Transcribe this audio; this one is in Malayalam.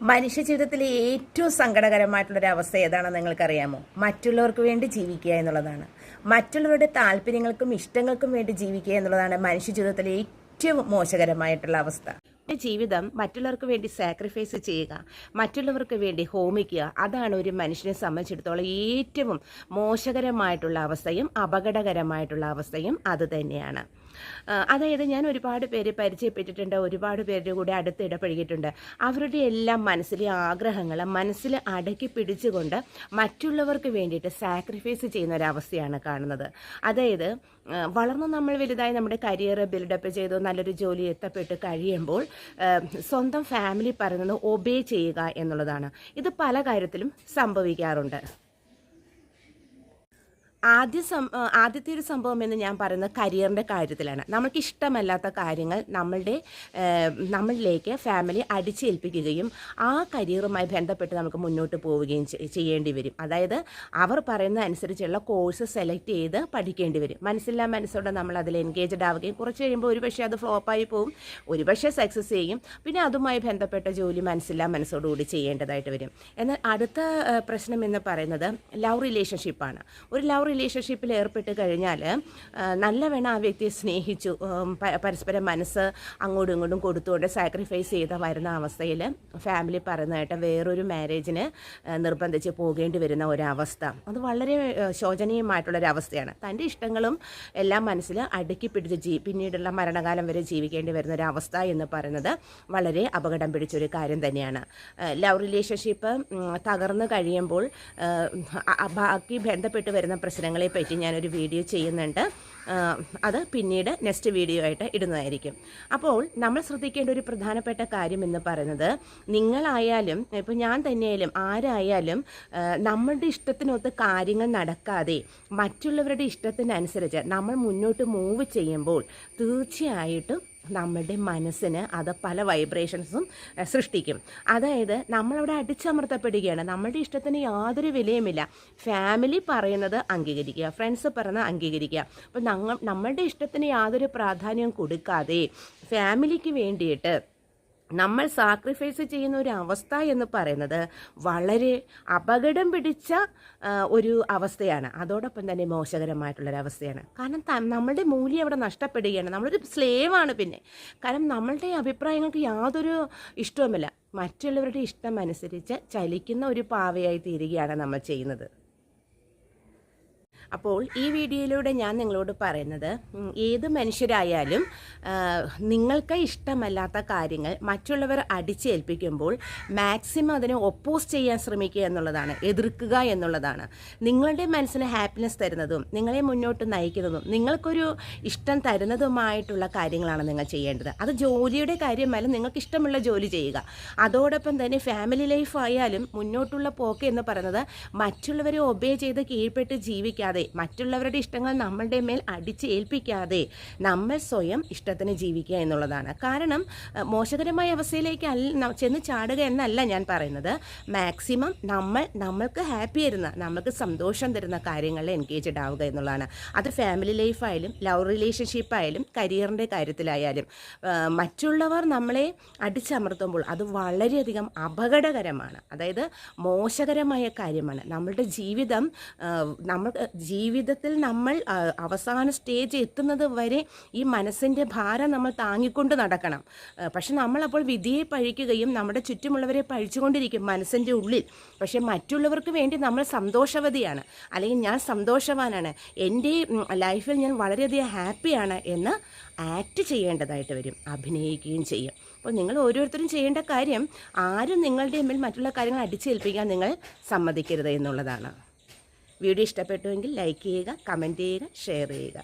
മനുഷ്യ ജീവിതത്തിലെ ഏറ്റവും സങ്കടകരമായിട്ടുള്ളൊരു അവസ്ഥ ഏതാണെന്ന് നിങ്ങൾക്കറിയാമോ? മറ്റുള്ളവർക്ക് വേണ്ടി ജീവിക്കുക എന്നുള്ളതാണ്. മറ്റുള്ളവരുടെ താല്പര്യങ്ങൾക്കും ഇഷ്ടങ്ങൾക്കും വേണ്ടി ജീവിക്കുക എന്നുള്ളതാണ് മനുഷ്യ ജീവിതത്തിലെ ഏറ്റവും മോശകരമായിട്ടുള്ള അവസ്ഥ. ജീവിതം മറ്റുള്ളവർക്ക് വേണ്ടി സാക്രിഫൈസ് ചെയ്യുക, മറ്റുള്ളവർക്ക് വേണ്ടി ഹോമിക്കുക, അതാണ് ഒരു മനുഷ്യനെ സംബന്ധിച്ചിടത്തോളം ഏറ്റവും മോശകരമായിട്ടുള്ള അവസ്ഥയും അപകടകരമായിട്ടുള്ള അവസ്ഥയും അത് തന്നെയാണ്. അതായത് ഞാൻ ഒരുപാട് പേരെ പരിചയപ്പെട്ടിട്ടുണ്ട്, ഒരുപാട് പേരുടെ കൂടെ അടുത്ത് ഇടപഴകിയിട്ടുണ്ട്. അവരുടെ എല്ലാം മനസ്സിലെ ആഗ്രഹങ്ങൾ മനസ്സിൽ അടക്കി പിടിച്ചുകൊണ്ട് മറ്റുള്ളവർക്ക് വേണ്ടിയിട്ട് സാക്രിഫൈസ് ചെയ്യുന്ന ഒരവസ്ഥയാണ് കാണുന്നത്. അതായത് വളർന്ന് നമ്മൾ വലുതായി നമ്മുടെ കരിയർ ബിൽഡപ്പ് ചെയ്തു നല്ലൊരു ജോലി എത്തപ്പെട്ട് കഴിയുമ്പോൾ സ്വന്തം ഫാമിലി പറയുന്നത് ഒബേ ചെയ്യുക എന്നുള്ളതാണ്. ഇത് പല കാര്യത്തിലും സംഭവിക്കാറുണ്ട്. ആദ്യത്തെ ഒരു സംഭവം എന്ന് ഞാൻ പറയുന്നത് കരിയറിൻ്റെ കാര്യത്തിലാണ്. നമ്മൾക്ക് ഇഷ്ടമല്ലാത്ത കാര്യങ്ങൾ നമ്മളിലേക്ക് ഫാമിലി അടിച്ചേൽപ്പിക്കുകയും ആ കരിയറുമായി ബന്ധപ്പെട്ട് നമുക്ക് മുന്നോട്ട് പോവുകയും ചെയ്യേണ്ടി വരും. അതായത് അവർ പറയുന്ന അനുസരിച്ചുള്ള കോഴ്സ് സെലക്ട് ചെയ്ത് പഠിക്കേണ്ടി വരും. മനസ്സില്ലാ മനസ്സോടെ നമ്മൾ അതിൽ എൻഗേജ്ഡ് ആവുകയും കുറച്ച് കഴിയുമ്പോൾ ഒരുപക്ഷെ അത് ഫ്ലോപ്പായി പോവും, ഒരുപക്ഷെ സക്സസ് ചെയ്യും. പിന്നെ അതുമായി ബന്ധപ്പെട്ട ജോലി മനസ്സില്ലാ മനസ്സോടുകൂടി ചെയ്യേണ്ടതായിട്ട് വരും. എന്നാൽ അടുത്ത പ്രശ്നം എന്ന് പറയുന്നത് ലവ് റിലേഷൻഷിപ്പാണ്. ഒരു ലവ് റിലേഷൻഷിപ്പിൽ ഏർപ്പെട്ട് കഴിഞ്ഞാൽ നല്ലവണ്ണം ആ വ്യക്തിയെ സ്നേഹിച്ചു, പരസ്പരം മനസ്സ് അങ്ങോട്ടും ഇങ്ങോട്ടും കൊടുത്തുകൊണ്ട് സാക്രിഫൈസ് ചെയ്ത് വരുന്ന അവസ്ഥയിൽ ഫാമിലി പറയുന്നതായിട്ട് വേറൊരു മാരേജിന് നിർബന്ധിച്ച് പോകേണ്ടി വരുന്ന ഒരവസ്ഥ, അത് വളരെ ശോചനീയമായിട്ടുള്ളൊരവസ്ഥയാണ്. തൻ്റെ ഇഷ്ടങ്ങളും എല്ലാം മനസ്സിൽ അടുക്കി പിടിച്ച് പിന്നീടുള്ള മരണകാലം വരെ ജീവിക്കേണ്ടി വരുന്ന ഒരവസ്ഥ എന്ന് പറയുന്നത് വളരെ അപകടം പിടിച്ചൊരു കാര്യം തന്നെയാണ്. ലവ് റിലേഷൻഷിപ്പ് തകർന്നു കഴിയുമ്പോൾ ബാക്കി ബന്ധപ്പെട്ട് വരുന്ന പ്രശ്നങ്ങളെ പറ്റി ഞാനൊരു വീഡിയോ ചെയ്യുന്നുണ്ട്. അത് പിന്നീട് നെക്സ്റ്റ് വീഡിയോ ആയിട്ട് ഇടുന്നതായിരിക്കും. അപ്പോൾ നമ്മൾ ശ്രദ്ധിക്കേണ്ട ഒരു പ്രധാനപ്പെട്ട കാര്യം എന്ന് പറയുന്നത്, നിങ്ങളായാലും ഇപ്പോൾ ഞാൻ തന്നെയായാലും ആരായാലും നമ്മളുടെ ഇഷ്ടത്തിനൊത്ത് കാര്യങ്ങൾ നടക്കാതെ മറ്റുള്ളവരുടെ ഇഷ്ടത്തിനനുസരിച്ച് നമ്മൾ മുന്നോട്ട് മൂവ് ചെയ്യുമ്പോൾ തീർച്ചയായിട്ടും നമ്മളുടെ മനസ്സിന് അത് പല വൈബ്രേഷൻസും സൃഷ്ടിക്കും. അതായത് നമ്മളവിടെ അടിച്ചമർത്തപ്പെടുകയാണ്. നമ്മളുടെ ഇഷ്ടത്തിന് യാതൊരു വിലയുമില്ല. ഫാമിലി പറയുന്നത് അംഗീകരിക്കുക, ഫ്രണ്ട്സ് പറയുന്നത് അംഗീകരിക്കുക. അപ്പോൾ നമ്മളുടെ ഇഷ്ടത്തിന് യാതൊരു പ്രാധാന്യവും കൊടുക്കാതെ ഫാമിലിക്ക് വേണ്ടിയിട്ട് നമ്മൾ സാക്രിഫൈസ് ചെയ്യുന്ന ഒരു അവസ്ഥ എന്ന് പറയുന്നത് വളരെ അപകടം പിടിച്ച ഒരു അവസ്ഥയാണ്. അതോടൊപ്പം തന്നെ മോശകരമായിട്ടുള്ളൊരവസ്ഥയാണ്. കാരണം നമ്മളുടെ മൂല്യം അവിടെ നഷ്ടപ്പെടുകയാണ്. നമ്മളൊരു സ്ലേവാണ്. പിന്നെ കാരണം നമ്മളുടെ അഭിപ്രായങ്ങൾക്ക് യാതൊരു ഇഷ്ടവുമില്ല. മറ്റുള്ളവരുടെ ഇഷ്ടം അനുസരിച്ച് ചലിക്കുന്ന ഒരു പാവയായി തീരുകയാണ് നമ്മൾ ചെയ്യുന്നത്. അപ്പോൾ ഈ വീഡിയോയിലൂടെ ഞാൻ നിങ്ങളോട് പറയുന്നത്, ഏത് മനുഷ്യരായാലും നിങ്ങൾക്ക് ഇഷ്ടമല്ലാത്ത കാര്യങ്ങൾ മറ്റുള്ളവർ അടിച്ചേൽപ്പിക്കുമ്പോൾ മാക്സിമം അതിനെ ഒപ്പോസ് ചെയ്യാൻ ശ്രമിക്കുക എന്നുള്ളതാണ്, എതിർക്കുക എന്നുള്ളതാണ്. നിങ്ങളുടെ മനസ്സിന് ഹാപ്പിനെസ് തരുന്നതും നിങ്ങളെ മുന്നോട്ട് നയിക്കുന്നതും നിങ്ങൾക്കൊരു ഇഷ്ടം തരുന്നതുമായിട്ടുള്ള കാര്യങ്ങളാണ് നിങ്ങൾ ചെയ്യേണ്ടത്. അത് ജോലിയുടെ കാര്യമല്ല, നിങ്ങൾക്ക് ഇഷ്ടമുള്ള ജോലി ചെയ്യുക. അതോടൊപ്പം തന്നെ ഫാമിലി ലൈഫ് ആയാലും മുന്നോട്ടുള്ള പോക്ക് എന്ന് പറയുന്നത് മറ്റുള്ളവരെ ഒബേ ചെയ്ത് കീഴ്പ്പെട്ട് ജീവിക്കാതെ, മറ്റുള്ളവരുടെ ഇഷ്ടങ്ങൾ നമ്മളുടെ മേൽ അടിച്ചേൽപ്പിക്കാതെ നമ്മൾ സ്വയം ഇഷ്ടത്തിന് ജീവിക്കുക എന്നുള്ളതാണ്. കാരണം മോശകരമായ അവസ്ഥയിലേക്ക് ചെന്ന് ചാടുക എന്നല്ല ഞാൻ പറയുന്നത്. മാക്സിമം നമ്മൾക്ക് ഹാപ്പി തരുന്ന, നമ്മൾക്ക് സന്തോഷം തരുന്ന കാര്യങ്ങളിൽ എൻഗേജ്ഡ് ആവുക എന്നുള്ളതാണ്. അത് ഫാമിലി ലൈഫായാലും ലവ് റിലേഷൻഷിപ്പ് ആയാലും കരിയറിൻ്റെ കാര്യത്തിലായാലും മറ്റുള്ളവർ നമ്മളെ അടിച്ചമർത്തുമ്പോൾ അത് വളരെയധികം അപകടകരമാണ്. അതായത് മോശകരമായ കാര്യമാണ്. നമ്മളുടെ ജീവിതത്തിൽ നമ്മൾ അവസാന സ്റ്റേജ് എത്തുന്നത് വരെ ഈ മനസ്സിൻ്റെ ഭാരം നമ്മൾ താങ്ങിക്കൊണ്ട് നടക്കണം. പക്ഷെ നമ്മളപ്പോൾ വിധിയെ പഴിക്കുകയും നമ്മുടെ ചുറ്റുമുള്ളവരെ പഴിച്ചുകൊണ്ടിരിക്കും മനസ്സിൻ്റെ ഉള്ളിൽ. പക്ഷെ മറ്റുള്ളവർക്ക് വേണ്ടി നമ്മൾ സന്തോഷവതിയാണ്, അല്ലെങ്കിൽ ഞാൻ സന്തോഷവാനാണ്, എൻ്റെ ലൈഫിൽ ഞാൻ വളരെയധികം ഹാപ്പിയാണ് എന്ന് ആക്ട് ചെയ്യേണ്ടതായിട്ട് വരും, അഭിനയിക്കുകയും ചെയ്യും. അപ്പോൾ നിങ്ങൾ ഓരോരുത്തരും ചെയ്യേണ്ട കാര്യം, ആരും നിങ്ങളുടെ മുമ്പിൽ മറ്റുള്ള കാര്യങ്ങൾ അടിച്ചേൽപ്പിക്കാൻ നിങ്ങൾ സമ്മതിക്കരുത് എന്നുള്ളതാണ്. വീഡിയോ ഇഷ്ടപ്പെട്ടുവെങ്കിൽ ലൈക്ക് ചെയ്യുക, കമൻറ്റ് ചെയ്യുക, ഷെയർ ചെയ്യുക.